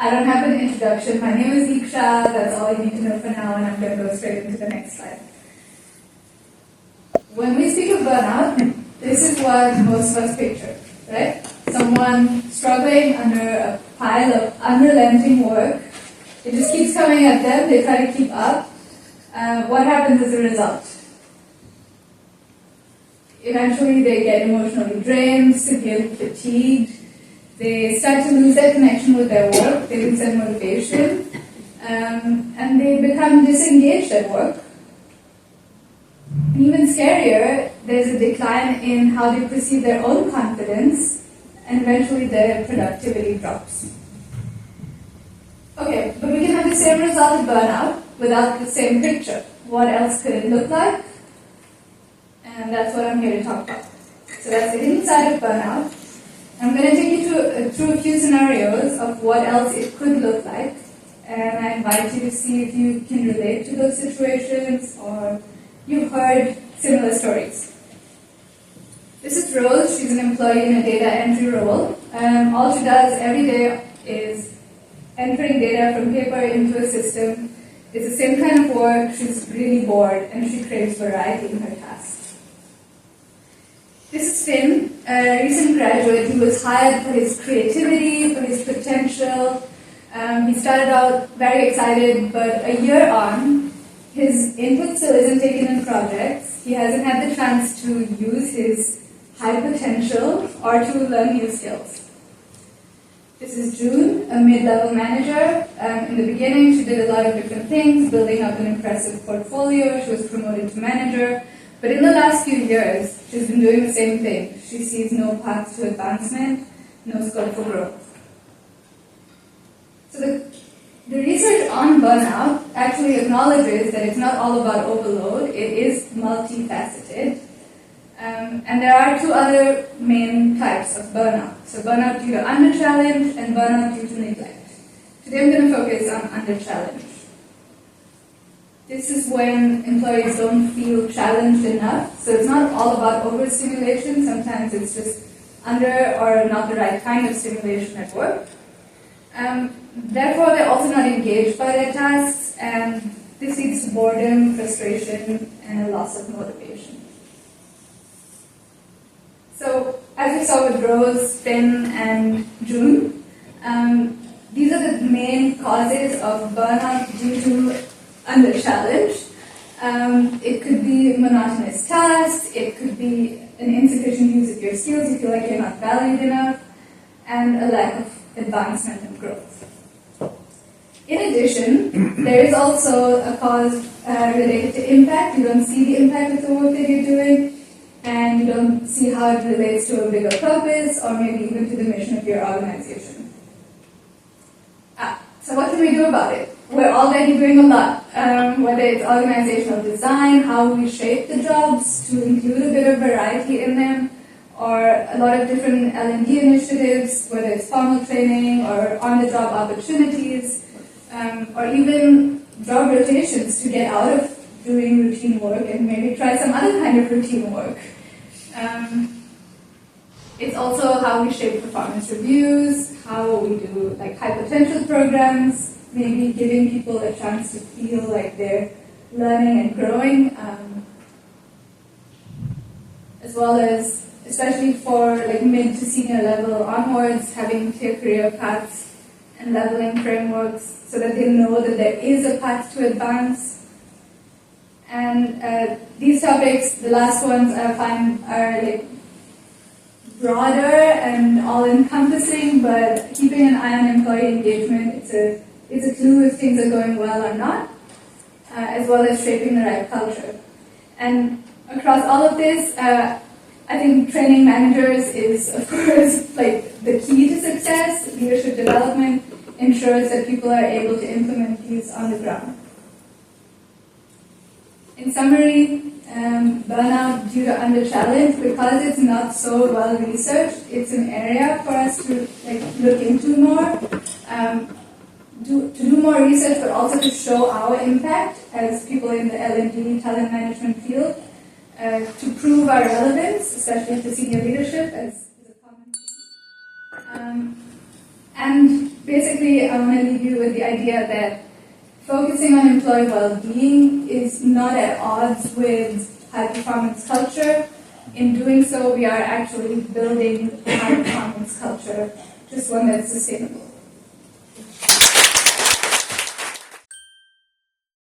I don't have an introduction. My name is Deeksha. That's all you need to know for now, and I'm going to go straight into the next slide. When we speak of burnout, this is what most of us picture, right? Someone struggling under a pile of unrelenting work. It just keeps coming at them. They try to keep up. What happens as a result? Eventually, they get emotionally drained, severely fatigued. They start to lose their connection with their work. They lose their motivation, and they become disengaged at work. And even scarier, there's a decline in how they perceive their own confidence, and eventually their productivity drops. Okay, but we can have the same result of burnout without the same picture. What else could it look like? And that's what I'm here to talk about. So that's the inside of burnout. I'm going to take you through a few scenarios of what else it could look like. And I invite you to see if you can relate to those situations or you've heard similar stories. This is Rose. She's an employee in a data entry role. All she does every day is entering data from paper into a system. It's the same kind of work. She's really bored and she craves variety in her tasks. This is Finn, a recent graduate who was hired for his creativity, for his potential. He started out very excited, but a year on, his input still isn't taken in projects. He hasn't had the chance to use his high potential or to learn new skills. This is June, a mid-level manager. In the beginning, she did a lot of different things, building up an impressive portfolio. She was promoted to manager. But in the last few years, she's been doing the same thing. She sees no path to advancement, no scope for growth. So the research on burnout actually acknowledges that it's not all about overload. It is multifaceted. And there are two other main types of burnout. So burnout due to under-challenge and burnout due to neglect. Today I'm going to focus on under-challenge. This is when employees don't feel challenged enough. So it's not all about overstimulation. Sometimes it's just under or not the right kind of stimulation at work. Therefore, they're also not engaged by their tasks, and this leads to boredom, frustration, and a loss of motivation. So, as we saw with Rose, Finn, and June, these are the main causes of burnout due to under-challenge. It could be monotonous tasks, it could be an insufficient use of your skills, you feel like you're not valued enough, and a lack of advancement and growth. In addition, there is also a cause related to impact. You don't see the impact of the work that you're doing, and you don't see how it relates to a bigger purpose, or maybe even to the mission of your organization. So what can we do about it? We're already doing a lot, whether it's organizational design, how we shape the jobs to include a bit of variety in them, or a lot of different L&D initiatives, whether it's formal training or on-the-job opportunities, or even job rotations to get out of doing routine work and maybe try some other kind of routine work. It's also how we shape performance reviews, how we do high potential programs, maybe giving people a chance to feel like they're learning and growing, as well as, especially for mid to senior level onwards, having clear career paths and leveling frameworks so that they know that there is a path to advance. And these topics, the last ones I find are broader and all-encompassing, but keeping an eye on employee engagement, it's a clue if things are going well or not, as well as shaping the right culture. And across all of this, I think training managers is, of course, the key to success. Leadership development ensures that people are able to implement these on the ground. In summary, burnout due to under-challenge, because it's not so well researched, it's an area for us to look into more, to do more research, but also to show our impact as people in the L&D talent management field, to prove our relevance, especially to senior leadership, as is a common theme. And basically, I want to leave you with the idea that focusing on employee well-being is not at odds with high-performance culture. In doing so, we are actually building a high-performance culture, just one that's sustainable.